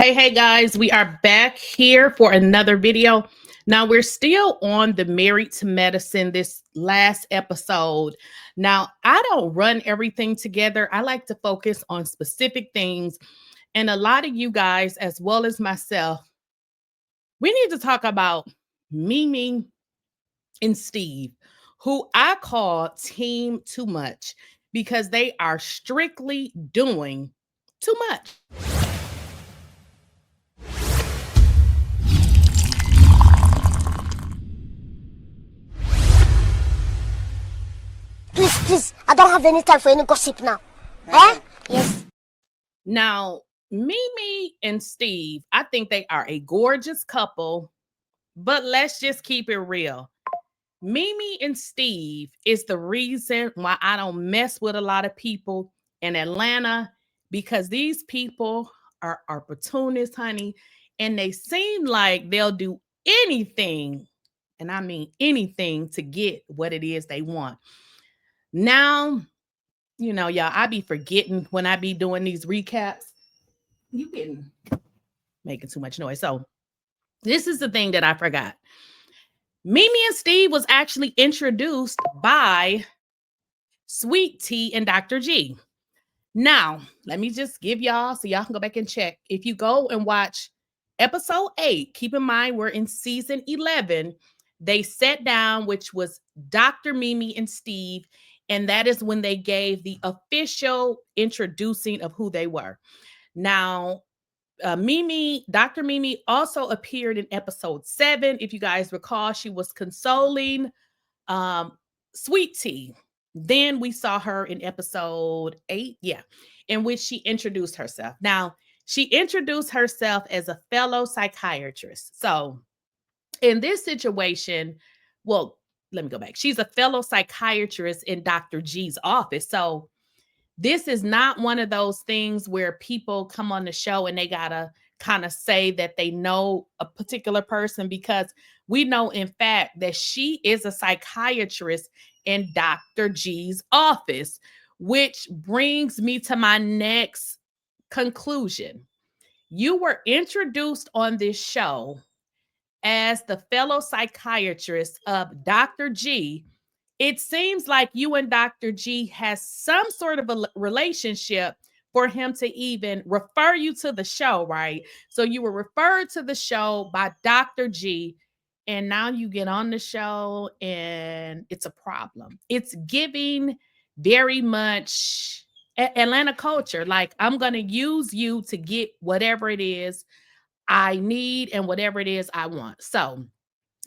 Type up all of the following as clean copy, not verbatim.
Hey guys, we are back here for another video. Now we're still on the Married to Medicine, this last episode. Now I don't run everything together. I like to focus on specific things. And a lot of you guys, as well as myself, we need to talk about Mimi and Steve, who I call Team Too Much because they are strictly doing too much. Please, I don't have any time for any gossip now. Eh? Yes. Now, Mimi and Steve, I think they are a gorgeous couple, but let's just keep it real. Mimi and Steve is the reason why I don't mess with a lot of people in Atlanta because these people are opportunists, honey, and they seem like they'll do anything, and I mean anything, to get what it is they want. Now, y'all, I be forgetting when I be doing these recaps. You getting making too much noise. So this is the thing that I forgot. Mimi and Steve was actually introduced by Sweet Tea and Dr. G. Now, let me just give y'all so y'all can go back and check. If you go and watch episode 8, keep in mind we're in season 11. They sat down, which was Dr. Mimi and Steve, and that is when they gave the official introducing of who they were. Now, Dr. Mimi also appeared in episode 7. If you guys recall, she was consoling Sweet Tea. Then we saw her in episode 8, in which she introduced herself. Now, she introduced herself as a fellow psychiatrist. So, in this situation, well, let me go back. She's a fellow psychiatrist in Dr. G's office. So, this is not one of those things where people come on the show and they gotta kind of say that they know a particular person, because we know in fact that she is a psychiatrist in Dr. G's office, which brings me to my next conclusion. You were introduced on this show as the fellow psychiatrist of Dr. G. It seems like you and Dr. G has some sort of a relationship for him to even refer you to the show, right? So you were referred to the show by Dr. G, and now you get on the show and it's a problem. It's giving very much Atlanta culture. Like, I'm going to use you to get whatever it is I need and whatever it is I want. So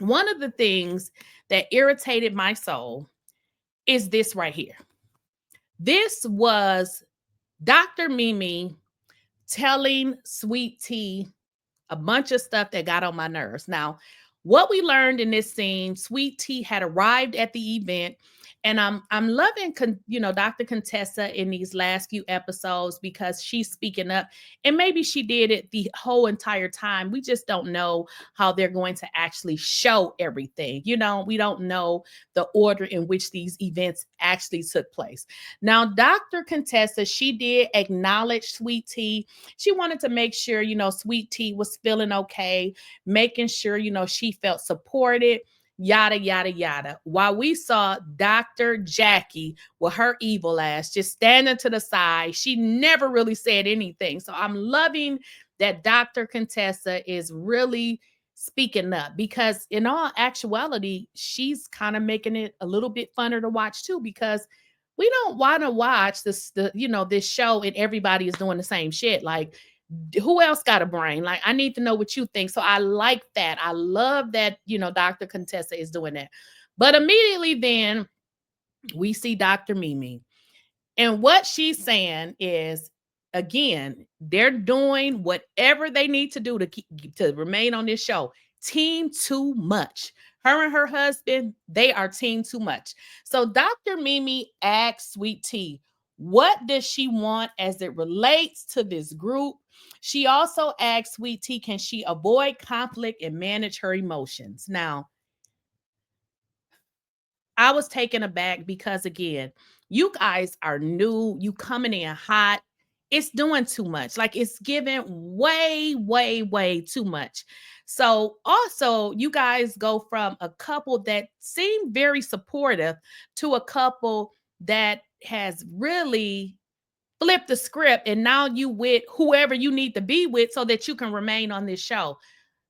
one of the things that irritated my soul is this right here. This was Dr. Mimi telling Sweet Tea a bunch of stuff that got on my nerves. Now, what we learned in this scene, Sweet Tea had arrived at the event, and I'm loving Dr. Contessa in these last few episodes because she's speaking up, and maybe she did it the whole entire time. We just don't know how they're going to actually show everything. We don't know the order in which these events actually took place. Now, Dr. Contessa, she did acknowledge Sweet Tea. She wanted to make sure, Sweet Tea was feeling okay, making sure, she felt supported, yada, yada, yada. While we saw Dr. Jackie with her evil ass just standing to the side, she never really said anything. So I'm loving that Dr. Contessa is really speaking up, because in all actuality, she's kind of making it a little bit funner to watch too, because we don't want to watch this show and everybody is doing the same shit. Like, who else got a brain? Like, I need to know what you think. So I like that. I love that, Dr. Contessa is doing that. But immediately then we see Dr. Mimi. And what she's saying is, again, they're doing whatever they need to do to remain on this show. Team Too Much. Her and her husband, they are Team Too Much. So Dr. Mimi asked Sweet Tea, what does she want as it relates to this group? She also asked Sweet Tea, can she avoid conflict and manage her emotions? Now, I was taken aback because, again, you guys are new, you coming in hot. it's doing too much. Like it's giving way, way, way too much. So also you guys go from a couple that seem very supportive to a couple that has really flipped the script, and now you with whoever you need to be with so that you can remain on this show.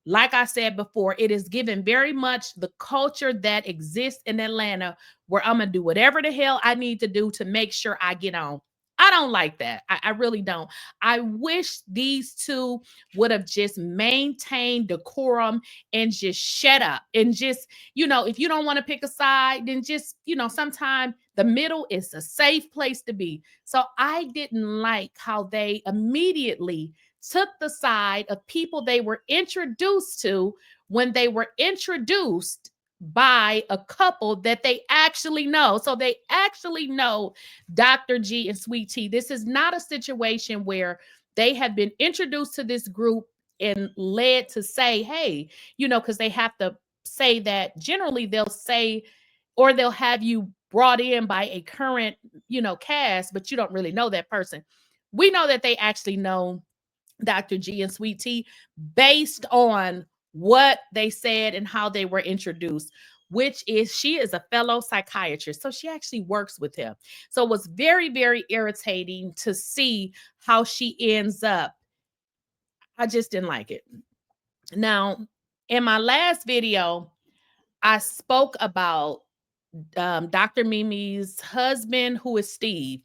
Like I said before, it is given very much the culture that exists in Atlanta, where I'm going to do whatever the hell I need to do to make sure I get on. I don't like that. I really don't. I wish these two would have just maintained decorum and just shut up and just, if you don't want to pick a side, then just, sometimes the middle is a safe place to be. So I didn't like how they immediately took the side of people they were introduced to when they were introduced by a couple that they actually know. So they actually know Dr. G and Sweet Tea. This is not a situation where they have been introduced to this group and led to say, hey, because they have to say that generally they'll say, or they'll have you brought in by a current, cast, but you don't really know that person. We know that they actually know Dr. G and Sweet Tea based on what they said and how they were introduced, which is she is a fellow psychiatrist. So she actually works with him. So it was very, very irritating to see how she ends up. I just didn't like it. Now, in my last video, I spoke about Dr. Mimi's husband, who is Steve.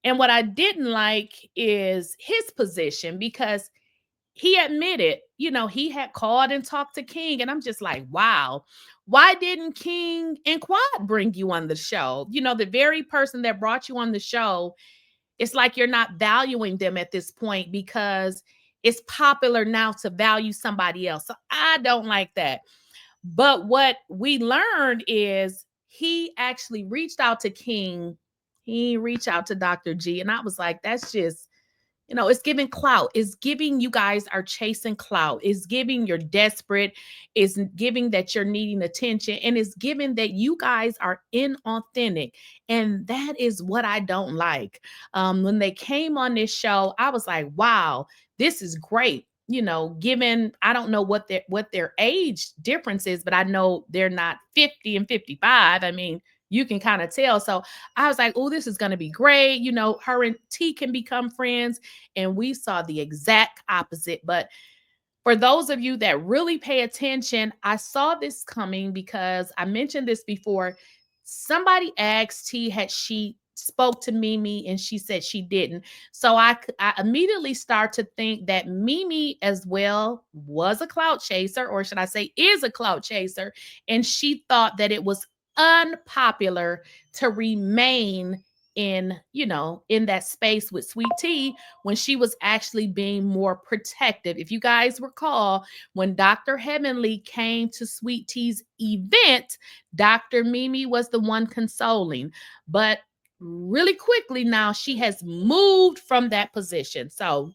And what I didn't like is his position, because he admitted, he had called and talked to King. And I'm just like, wow, why didn't King and Quad bring you on the show? The very person that brought you on the show, it's like you're not valuing them at this point because it's popular now to value somebody else. So I don't like that. But what we learned is he actually reached out to King. He reached out to Dr. G. And I was like, that's just, it's giving clout. It's giving you guys are chasing clout. It's giving you're desperate. It's giving that you're needing attention. And it's giving that you guys are inauthentic. And that is what I don't like. When they came on this show, I was like, wow, this is great. Given I don't know what their age difference is, but I know they're not 50 and 55. I mean, you can kind of tell. So I was like, oh, this is going to be great. Her and T can become friends. And we saw the exact opposite. But for those of you that really pay attention, I saw this coming because I mentioned this before. Somebody asked T, had she spoke to Mimi, and she said she didn't. So I immediately start to think that Mimi as well was a clout chaser, or should I say is a clout chaser. And she thought that it was unpopular to remain in that space with Sweet Tea when she was actually being more protective. If you guys recall, when Dr. Heavenly came to Sweet Tea's event, Dr. Mimi was the one consoling. But really quickly now, she has moved from that position. So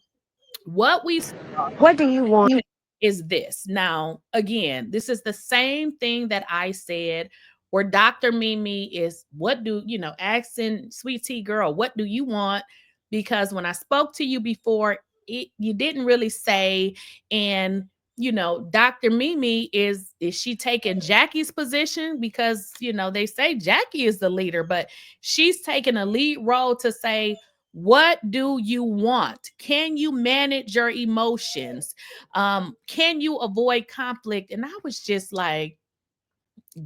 what we saw, What do you want? is this. Now, again, this is the same thing that I said, where Dr. Mimi is, asking Sweet Tea girl, what do you want? Because when I spoke to you before, you didn't really say. And Dr. Mimi is she taking Jackie's position? Because they say Jackie is the leader, but she's taking a lead role to say, what do you want? Can you manage your emotions? Can you avoid conflict? And I was just like,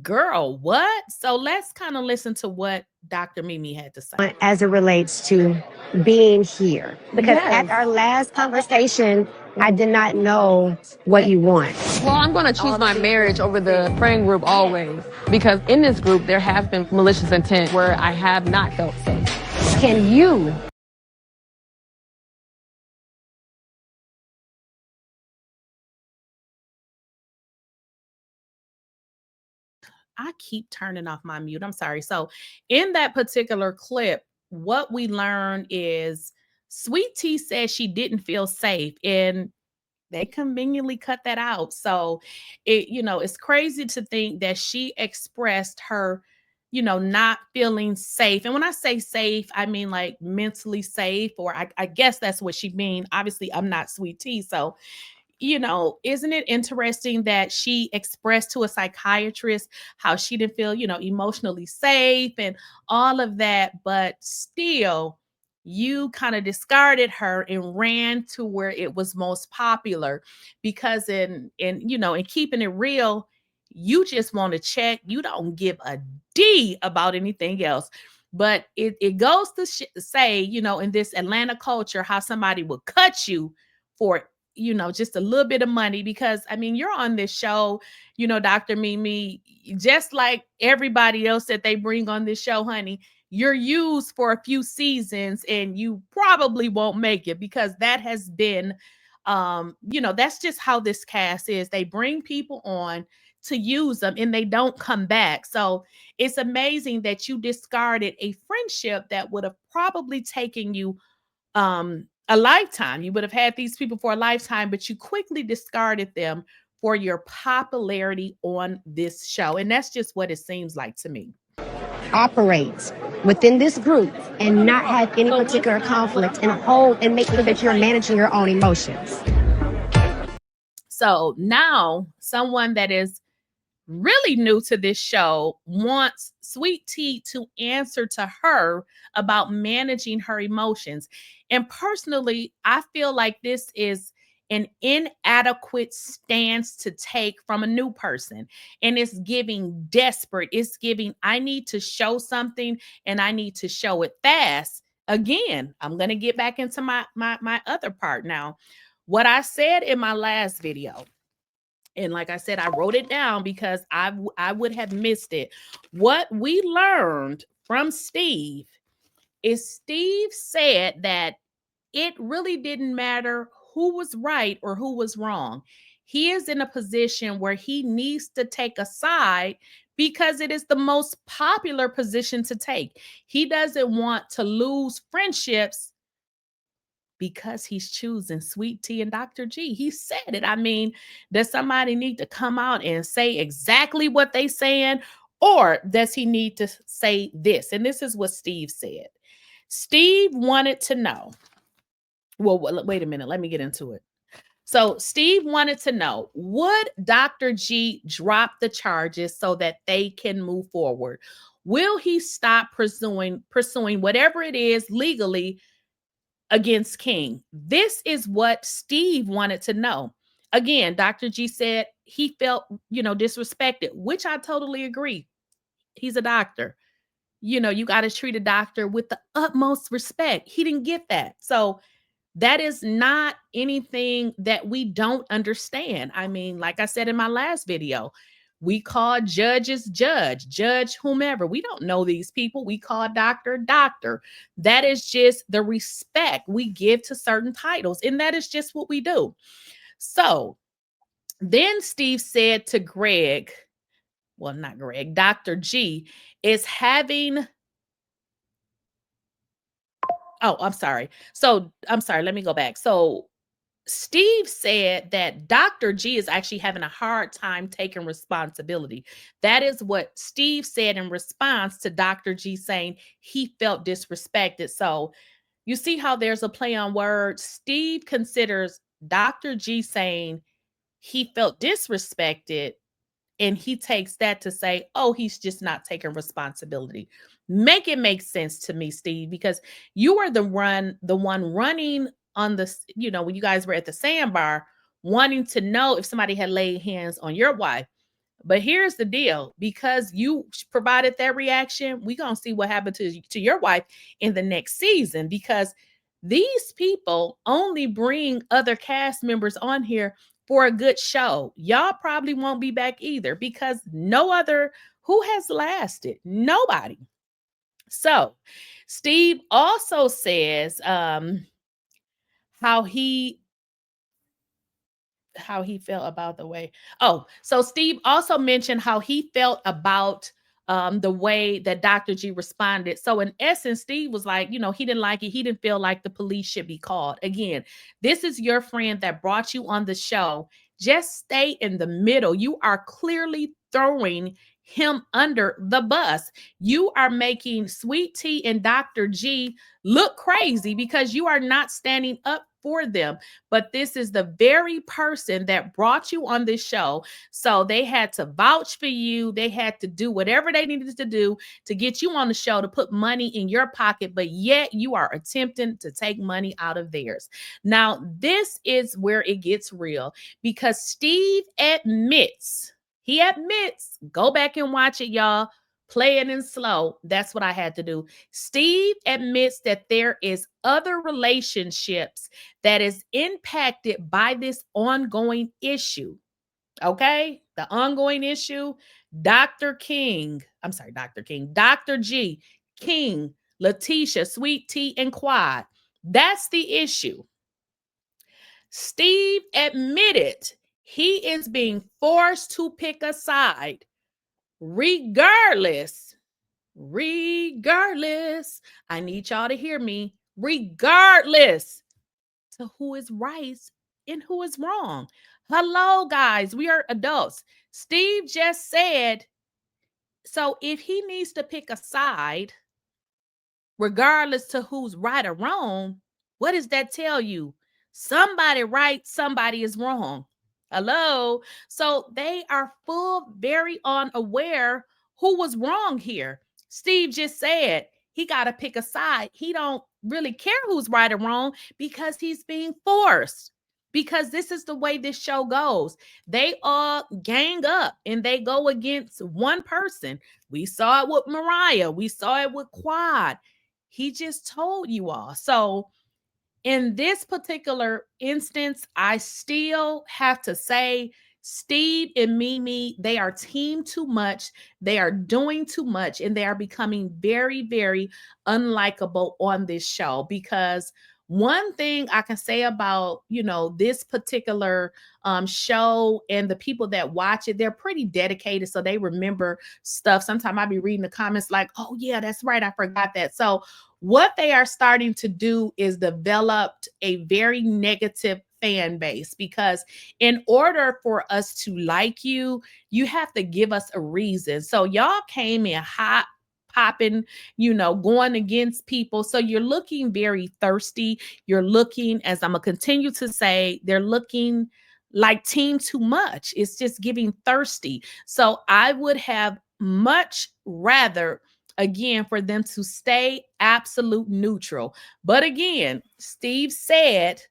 girl, what? So let's kind of listen to what Dr. Mimi had to say. As it relates to being here. Because at our last conversation, I did not know what you want. Well, I'm going to choose my marriage over the friend group always. Because in this group, there have been malicious intent where I have not felt safe. Can you? I keep turning off my mute. I'm sorry. So in that particular clip, what we learned is Sweet Tea said she didn't feel safe, and they conveniently cut that out. So it's crazy to think that she expressed her not feeling safe. And when I say safe, I mean like mentally safe, or I guess that's what she mean. Obviously, I'm not Sweet Tea. So, isn't it interesting that she expressed to a psychiatrist how she didn't feel, emotionally safe and all of that, but still you kind of discarded her and ran to where it was most popular because in keeping it real, you just want to check. You don't give a D about anything else. But it goes to say, in this Atlanta culture, how somebody will cut you for just a little bit of money because I mean, you're on this show, Dr. Mimi, just like everybody else that they bring on this show, honey. You're used for a few seasons and you probably won't make it because that has been, that's just how this cast is. They bring people on to use them and they don't come back. So it's amazing that you discarded a friendship that would have probably taken you a lifetime. You would have had these people for a lifetime, but you quickly discarded them for your popularity on this show. And that's just what it seems like to me. Operate within this group and not have any particular conflict and hold and make sure that you're managing your own emotions. So now someone that is really new to this show wants Sweet Tea to answer to her about managing her emotions. And personally, I feel like this is an inadequate stance to take from a new person. And it's giving desperate. It's giving, I need to show something and I need to show it fast. Again, I'm going to get back into my other part now. What I said in my last video, and like I said, I wrote it down because I would have missed it. What we learned from Steve is Steve said that it really didn't matter who was right or who was wrong. He is in a position where he needs to take a side because it is the most popular position to take. He doesn't want to lose friendships because he's choosing Sweet Tea and Dr. G. He said it. I mean, does somebody need to come out and say exactly what they saying, or does he need to say this? And this is what Steve said. Steve wanted to know. Well, wait a minute. Let me get into it. So Steve wanted to know, would Dr. G drop the charges so that they can move forward? Will he stop pursuing whatever it is legally against King? This is what Steve wanted to know. Again, Dr. G said he felt, disrespected, which I totally agree. He's a doctor. You got to treat a doctor with the utmost respect. He didn't get that. So that is not anything that we don't understand. I mean, like I said in my last video, we call judges judge whomever. We don't know these people. We call doctor. That is just the respect we give to certain titles. And that is just what we do. So then Steve said to Greg, well, not Greg, Dr. G is having, I'm sorry. Let me go back. So Steve said that Dr. G is actually having a hard time taking responsibility. That is what Steve said in response to Dr. G saying he felt disrespected. So you see how there's a play on words. Steve considers Dr. G saying he felt disrespected, and he takes that to say, oh, he's just not taking responsibility. Make it make sense to me, Steve, because you are the one running on the, when you guys were at the sandbar, wanting to know if somebody had laid hands on your wife. But here's the deal, because you provided that reaction, we're going to see what happened to your wife in the next season, because these people only bring other cast members on here for a good show. Y'all probably won't be back either, because who has lasted? Nobody. So Steve also says how he felt about the way. So Steve also mentioned how he felt about the way that Dr. G responded. So in essence, Steve was like, he didn't like it. He didn't feel like the police should be called. Again, this is your friend that brought you on the show. Just stay in the middle. You are clearly throwing him under the bus. You are making Sweet Tea and Dr. G look crazy because you are not standing up for them. But this is the very person that brought you on this show. So they had to vouch for you. They had to do whatever they needed to do to get you on the show, to put money in your pocket, but yet you are attempting to take money out of theirs. Now, this is where it gets real because Steve admits, go back and watch it, y'all. Play it in slow. That's what I had to do. Steve admits that there is other relationships that is impacted by this ongoing issue. Okay? The ongoing issue, Dr. G, King, Lakeysha, Sweet Tea, and Quad. That's the issue. Steve admitted he is being forced to pick a side regardless. I need y'all to hear me. Regardless to who is right and who is wrong. Hello, guys. We are adults. Steve just said, so if he needs to pick a side, regardless to who's right or wrong, what does that tell you? Somebody right, somebody is wrong. Hello. So they are very unaware who was wrong here. Steve just said he got to pick a side. He don't really care who's right or wrong because he's being forced. Because this is the way this show goes. They all gang up and they go against one person. We saw it with Mariah. We saw it with Quad. He just told you all. So in this particular instance, I still have to say Steve and Mimi, they are team too much. They are doing too much and they are becoming very, very unlikable on this show because one thing I can say about, this particular show and the people that watch it, they're pretty dedicated. So they remember stuff. Sometimes I'll be reading the comments like, oh yeah, that's right. I forgot that. So what they are starting to do is develop a very negative fan base because in order for us to like you, you have to give us a reason. So y'all came in hot, popping, going against people. So you're looking very thirsty. You're looking, as I'm going to continue to say, they're looking like team too much. It's just giving thirsty. So I would have much rather, again, for them to stay absolute neutral. But again, Steve said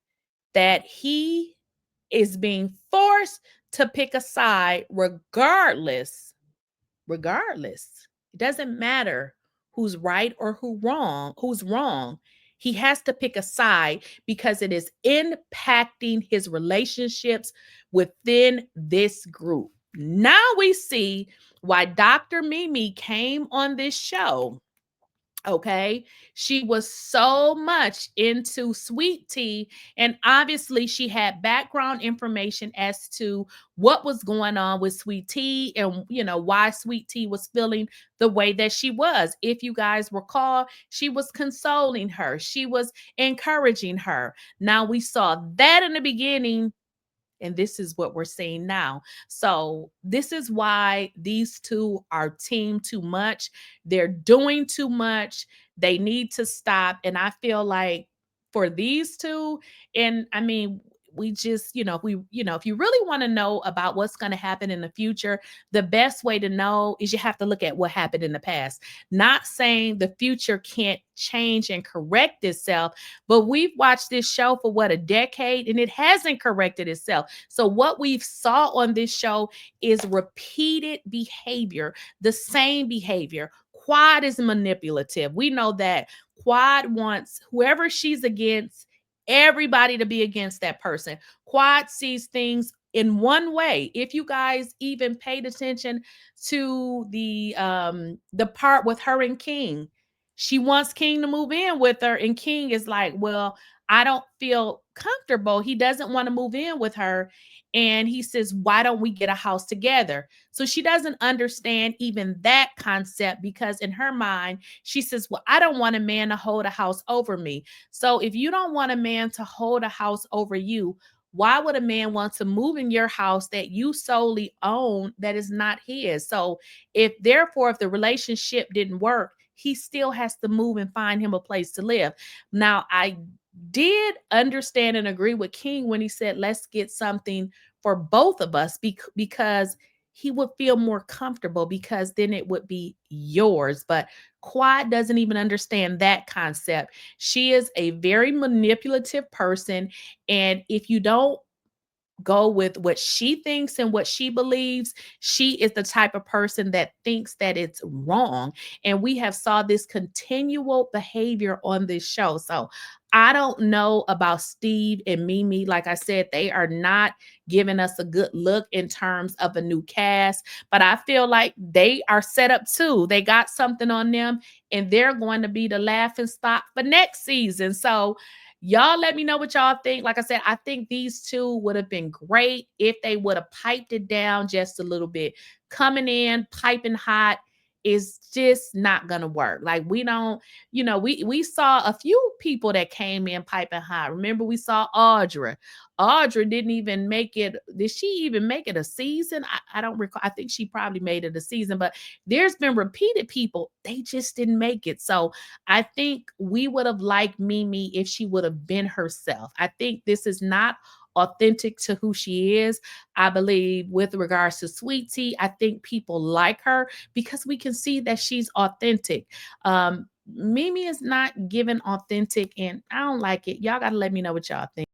that he is being forced to pick a side regardless. It doesn't matter who's right or who's wrong. He has to pick a side because it is impacting his relationships within this group. Now we see why Dr. Mimi came on this show. Okay. She was so much into Sweet Tea. And obviously, she had background information as to what was going on with Sweet Tea and, why Sweet Tea was feeling the way that she was. If you guys recall, she was consoling her, she was encouraging her. Now, we saw that in the beginning. And this is what we're seeing now. So this is why these two are team too much. They're doing too much. They need to stop. And I feel like for these two, and I mean, we just, if you really want to know about what's going to happen in the future, the best way to know is you have to look at what happened in the past. Not saying the future can't change and correct itself, but we've watched this show for a decade and it hasn't corrected itself. So what we've saw on this show is repeated behavior, the same behavior. Quad is manipulative. We know that. Quad wants whoever she's against, everybody to be against that person. Quad sees things in one way. If you guys even paid attention to the part with her and King, she wants King to move in with her, and King is like, well, I don't feel comfortable. He doesn't want to move in with her. And he says, why don't we get a house together? So she doesn't understand even that concept because in her mind, she says, well, I don't want a man to hold a house over me. So if you don't want a man to hold a house over you, why would a man want to move in your house that you solely own that is not his? So if the relationship didn't work, he still has to move and find him a place to live. Now, I did understand and agree with King when he said, let's get something for both of us because he would feel more comfortable because then it would be yours. But Quad doesn't even understand that concept. She is a very manipulative person. And if you don't go with what she thinks and what she believes, she is the type of person that thinks that it's wrong. And we have saw this continual behavior on this show. So I don't know about Steve and Mimi. Like I said, they are not giving us a good look in terms of a new cast, but I feel like they are set up too. They got something on them and they're going to be the laughing stock for next season. So y'all let me know what y'all think. Like I said, I think these two would have been great if they would have piped it down just a little bit. Coming in, piping hot is just not gonna work. Like we don't, we saw a few people that came in piping hot. Remember, we saw Audra. Audra didn't even make it. Did she even make it a season? I don't recall. I think she probably made it a season, but there's been repeated people, they just didn't make it. So I think we would have liked Mimi if she would have been herself. I think this is not authentic to who she is. I believe with regards to Sweet Tea, I think people like her because we can see that she's authentic. Mimi is not given authentic and I don't like it. Y'all got to let me know what y'all think.